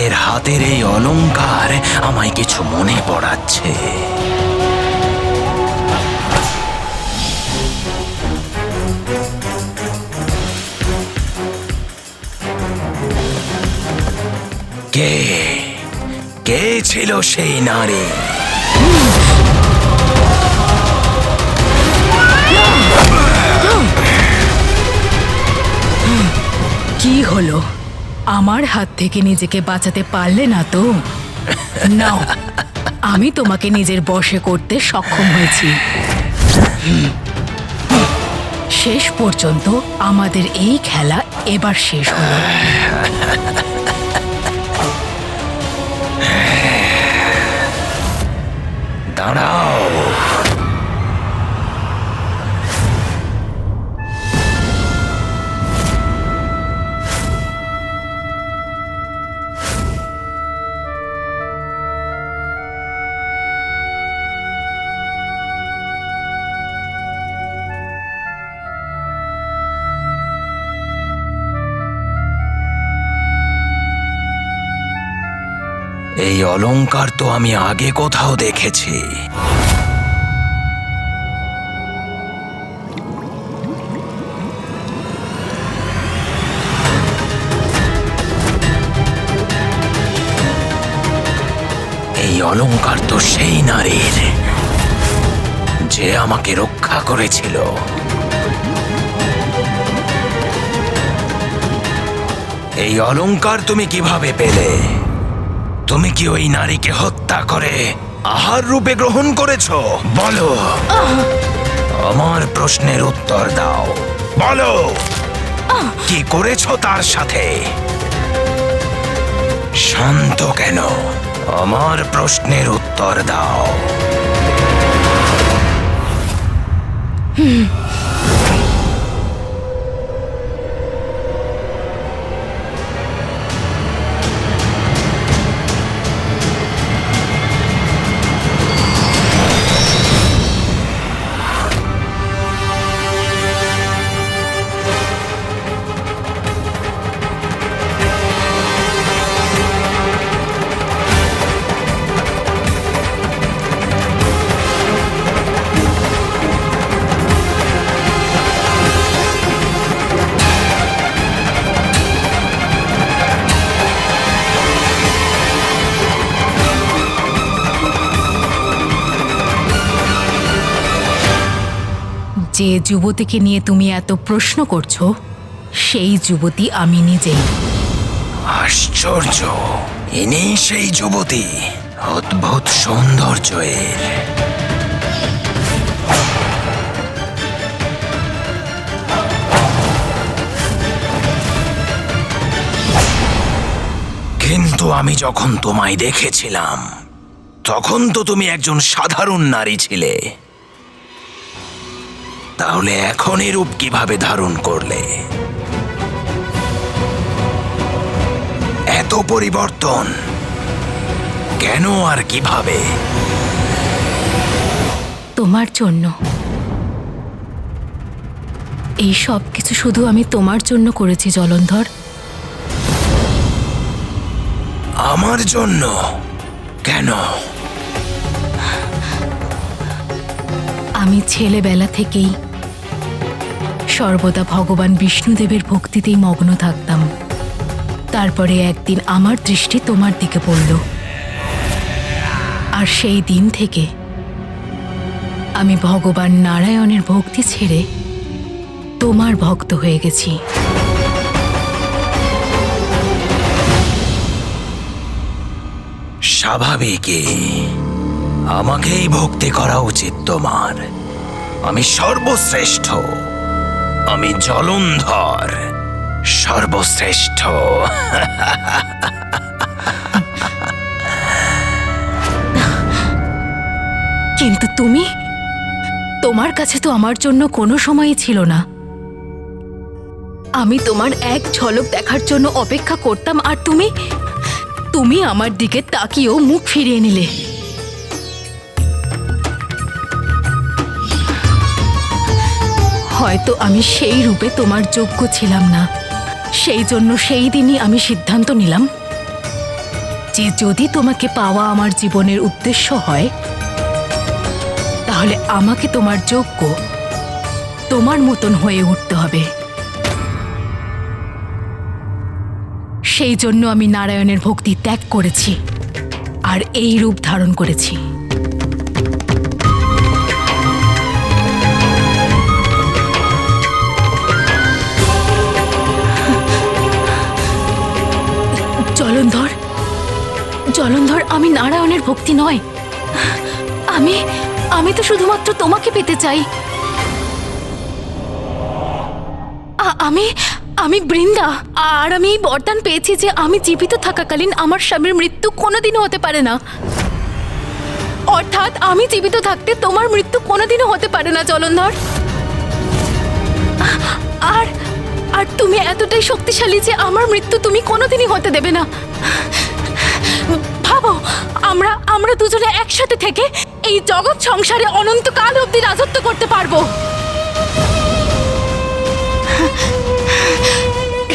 এর হাতের এই অলংকার আমায় কিছু মনে পড়াচ্ছে। কে কে ছিল সেই নারী? কি হলো? আমার হাত থেকে নিজেকে বাঁচাতে পারলে না তো? নাও, আমি তোমাকে নিজের বশে করতে সক্ষম হয়েছি। শেষ পর্যন্ত আমাদের এই খেলা এবার শেষ হলো। দাঁড়াও। এই অলংকার তো আমি আগে কোথাও দেখেছি। এই অলংকার তো সেই নারীর যে আমাকে রক্ষা করেছিল। এই অলংকার তুমি কিভাবে পেলে? তুমি কি ওই নারীকে হত্যা করে আহার রূপে গ্রহণ করেছো? বলো, আমার প্রশ্নের উত্তর দাও। বলো, কি করেছো তার সাথে? শান্ত কেন? আমার প্রশ্নের উত্তর দাও। যে যুবতীকে নিয়ে তুমি এত প্রশ্ন করছো সেই যুবতী আমি নিজেই। আশ্চর্য, ইনি সেই যুবতী, অদ্ভুত সৌন্দর্যের। কিন্তু আমি যখন তোমায় দেখেছিলাম তখন তো তুমি একজন সাধারণ নারী ছিলে, তাহলে এখন এই রূপ কিভাবে ধারণ করলে? এত পরিবর্তন কেন আর কিভাবে? তোমার জন্য। এই সব কিছু শুধু আমি তোমার জন্য করেছি জলন্ধর। আমার জন্য? কেন? আমি ছেলেবেলা থেকেই সর্বদা ভগবান বিষ্ণুদেবের ভক্তিতেই মগ্ন থাকতাম। তারপরে একদিন আমার দৃষ্টি তোমার দিকে পড়ল, আর সেই দিন থেকে আমি ভগবান নারায়ণের ভক্তি ছেড়ে তোমার ভক্ত হয়ে গেছি। স্বাভাবিকই আমাকেই ভক্তি করা উচিত তোমার। আমি সর্বশ্রেষ্ঠ, আমি জলন্ধর, সর্বশ্রেষ্ঠ। কিন্তু তুমি, তোমার কাছে তো আমার জন্য কোনো সময়ই ছিল না। আমি তোমার এক ঝলক দেখার জন্য অপেক্ষা করতাম, আর তুমি আমার দিকে তাকিয়েও মুখ ফিরিয়ে নিলে। হয়তো আমি সেই রূপে তোমার যোগ্য ছিলাম না, সেই জন্য সেই দিনই আমি সিদ্ধান্ত নিলাম যে যদি তোমাকে পাওয়া আমার জীবনের উদ্দেশ্য হয় তাহলে আমাকে তোমার যোগ্য, তোমার মতন হয়ে উঠতে হবে। সেই জন্য আমি নারায়ণের ভক্তি ত্যাগ করেছি আর এই রূপ ধারণ করেছি। জলন্ধর, জলন্ধর, আমি নারায়ণের ভক্তি নয়, আমি তো শুধুমাত্র তোমাকে পেতে চাই। আমি বৃন্দা, আর আমি এই বরদান পেয়েছি যে আমি জীবিত থাকাকালীন আমার স্বামীর মৃত্যু কোনোদিনও হতে পারে না। অর্থাৎ আমি জীবিত থাকতে তোমার মৃত্যু কোনোদিনও হতে পারে না জলন্ধর। আর তুমি এতটাই শক্তিশালী যে আমার মৃত্যু তুমি কোনোদিনই হতে দেবে না। ভাবো, আমরা দুজনে একসাথে থেকে এই জগৎ সংসারে অনন্তকাল অবধি রাজত্ব করতে পারবো।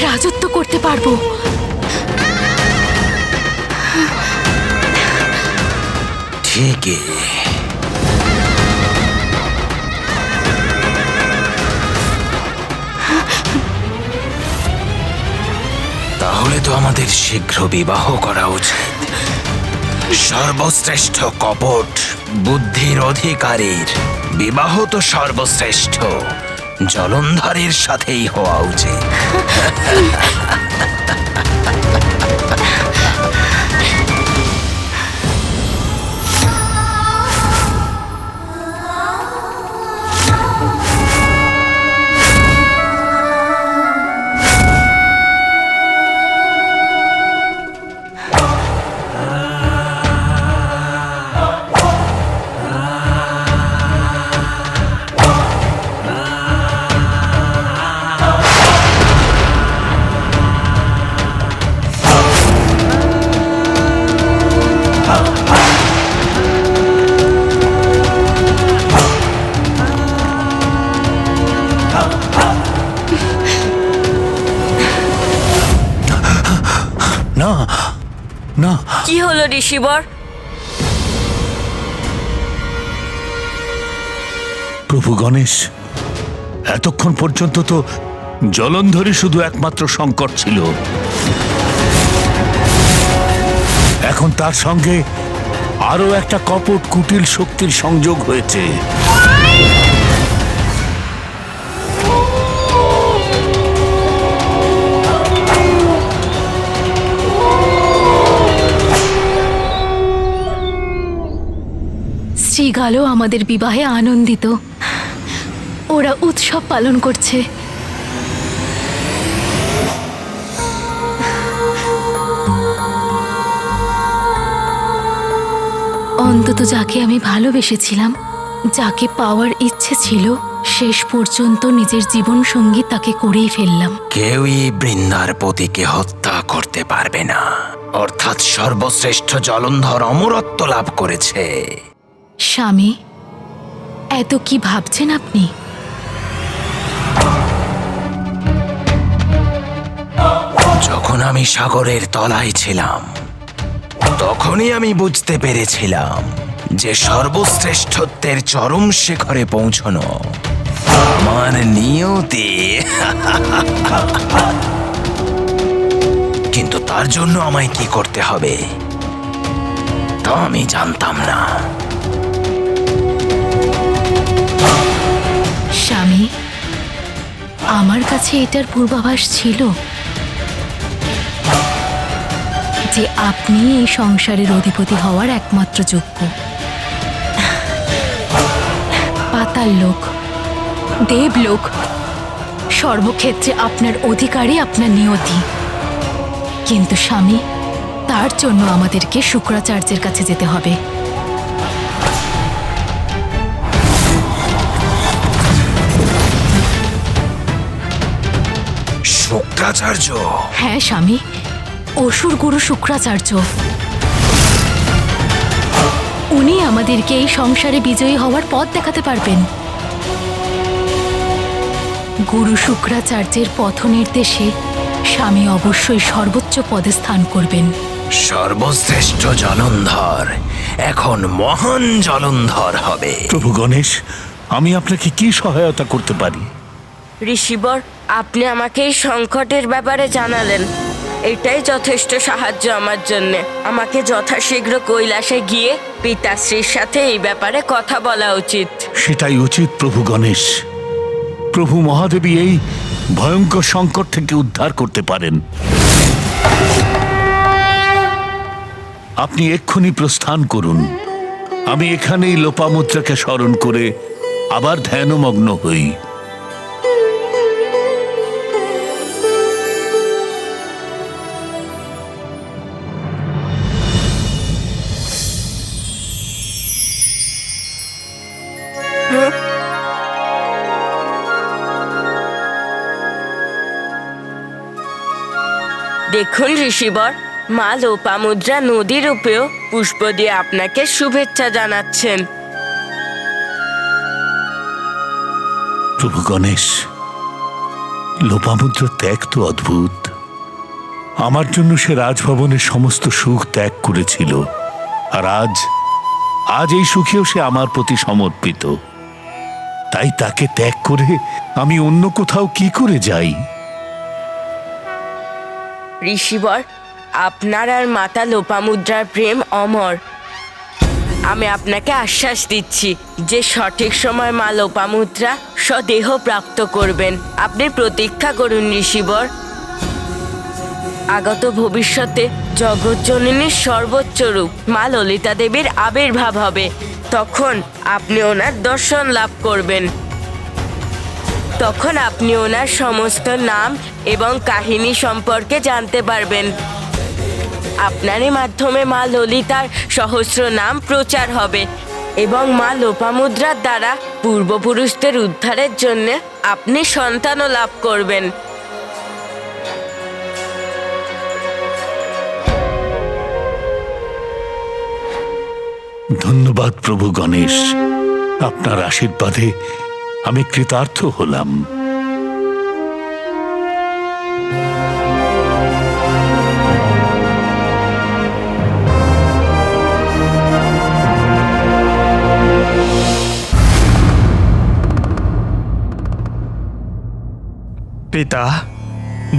রাজত্ব করতে পারবো। ঠিকই। তাহলে তো আমাদের শীঘ্র বিবাহ করা উচিত। সর্বশ্রেষ্ঠ কপট বুদ্ধির অধিকারীর বিবাহ তো সর্বশ্রেষ্ঠ জলন্ধরের সাথেই হওয়া উচিত। না না, কি হলো ঋষিবর? প্রভু গণেশ, এতক্ষণ পর্যন্ত তো জলন্ধরই শুধু একমাত্র সংকট ছিল, এখন তার সঙ্গে আরো একটা কপট কুটিল শক্তির সংযোগ হয়েছে। আগামীকালও আমাদের বিবাহে আনন্দিত। ওরা উৎসব পালন করছে। অন্তত যাকে আমি ভালোবেসেছিলাম, যাকে পাওয়ার ইচ্ছে ছিল, শেষ পর্যন্ত নিজের জীবন সঙ্গী তাকে করেই ফেললাম। কেউই বৃন্দার পতিকে হত্যা করতে পারবে না, অর্থাৎ সর্বশ্রেষ্ঠ জলন্ধর অমরত্ব লাভ করেছে। স্বামী, এত কি ভাবছেন আপনি? যখন আমি সাগরের তলায় ছিলাম, তখনই আমি বুঝতে পেরেছিলাম যে সর্বশ্রেষ্ঠত্বের চরম শিখরে পৌঁছনো আমার নিয়তি। কিন্তু তার জন্য আমায় কি করতে হবে তা আমি জানতাম না। স্বামী, আমার কাছে এটার পূর্বাভাস ছিল যে আপনি এই সংসারের অধিপতি হওয়ার একমাত্র যোগ্য। পাতাল লোক, দেবলোক, সর্বক্ষেত্রে আপনার অধিকারই আপনার নিয়তি। কিন্তু স্বামী, তার জন্য আমাদেরকে শুক্রাচার্যের কাছে যেতে হবে। শুক্রাচার্য? হ্যাঁ স্বামী, অসুর গুরু শুক্রাচার্য। উনি আমাদেরকে এই সংসারে বিজয়ী হওয়ার পথ দেখাতে পারবেন। গুরু শুক্রাচার্যের পথ নির্দেশে স্বামী অবশ্যই সর্বোচ্চ পদে স্থান করবেন। সর্বশ্রেষ্ঠ জলন্ধর এখন মহান জলন্ধর হবে। প্রভু গণেশ, আমি আপনাকে কি সহায়তা করতে পারি? ঋষিবর, আপনি আমাকে এই সংকটের ব্যাপারে জানালেন, এটাই যথেষ্ট সাহায্য আমার জন্য। আমাকে যথাশীঘ্র কৈলাসে গিয়ে পিতাশ্রীর সাথে এই ব্যাপারে কথা বলা উচিত। সেটাই উচিত প্রভু গণেশ। প্রভু মহাদেবী এই ভয়ঙ্কর সংকট থেকে উদ্ধার করতে পারেন। আপনি এক্ষুনি প্রস্থান করুন। আমি এখানেই লোপামুদ্রাকে স্মরণ করে আবার ধ্যানমগ্ন হই। দেখুন ঋষিবর, মা লোপামুদ্রা নদী রূপেও পুষ্প দিয়ে আপনাকে শুভেচ্ছা জানাচ্ছেন। প্রভু গণেশ, লোপামুদ্রার ত্যাগ তো অদ্ভুত। আমার জন্য সে রাজভবনের সমস্ত সুখ ত্যাগ করেছিল, আর আজ এই সুখেও সে আমার প্রতি সমর্পিত। তাই তাকে ত্যাগ করে আমি অন্য কোথাও কি করে যাই? ঋষিবর, আপনার আর মাতা লোপামুদ্রার প্রেম অমর। আমি আপনাকে আশ্বাস দিচ্ছি যে সঠিক সময় মা লোপামুদ্রা স্বদেহ প্রাপ্ত করবেন। আপনি প্রতীক্ষা করুন ঋষিবর। আগত ভবিষ্যতে জগৎজননীর সর্বোচ্চ রূপ মা ললিতা দেবীর আবির্ভাব হবে। তখন আপনি ওনার দর্শন লাভ করবেন। তখন আপনি ওনার সমস্ত নাম এবং কাহিনী সম্পর্কে জানতে পারবেন। আপনারই মাধ্যমে মা ললিতার সহস্র নাম প্রচার হবে এবং মা লোপামুদ্রার দ্বারা পূর্বপুরুষদের উদ্ধারের জন্য আপনি সন্তানও লাভ করবেন। ধন্যবাদ প্রভু গণেশ, আপনার আশীর্বাদে আমি কৃতার্থ হলাম। পিতা,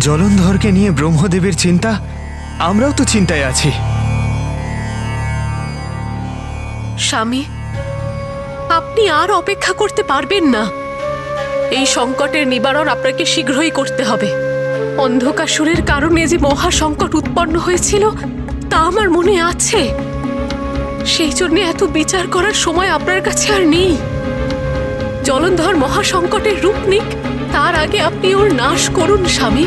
জলন্ধরকে নিয়ে ব্রহ্মদেবের চিন্তা, আমরাও তো চিন্তায় আছি। স্বামী, আপনি আর অপেক্ষা করতে পারবেন না। এই সংকটের নিবারণ আপনাকে শীঘ্রই করতে হবে। অন্ধকাসুরের কারণে যে মহা সংকট উৎপন্ন হয়েছিল তা আমার মনে আছে। সেই জন্য এত বিচার করার সময় আপনার কাছে আর নেই। জলন্ধর মহাসংকটের রূপ নিক, তার আগে আপনি ওর নাশ করুন স্বামী।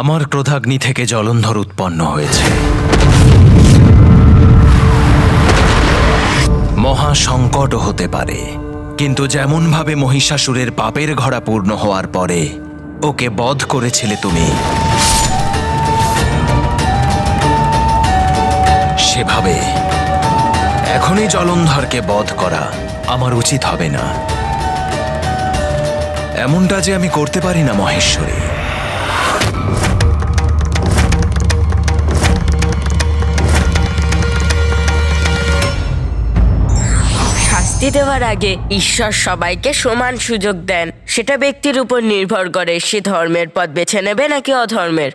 আমার ক্রোধাগ্নি থেকে জলন্ধর উৎপন্ন হয়েছে। মহা সংকটও হতে পারে, কিন্তু যেমন ভাবে মহিষাসুরের পাপের ঘড়া পূর্ণ হওয়ার পরে ওকে বধ করেছিলে তুমি, সেভাবে এখনই জলন্ধরকে বধ করা আমার উচিত হবে না। এমনটা যে আমি করতে পারি না মহেশ্বরী। শাস্তি দেওয়ার আগে ঈশ্বর সবাইকে সমান সুযোগ দেন। সেটা ব্যক্তির উপর নির্ভর করে সে ধর্মের পথ বেছে নেবে নাকি অধর্মের।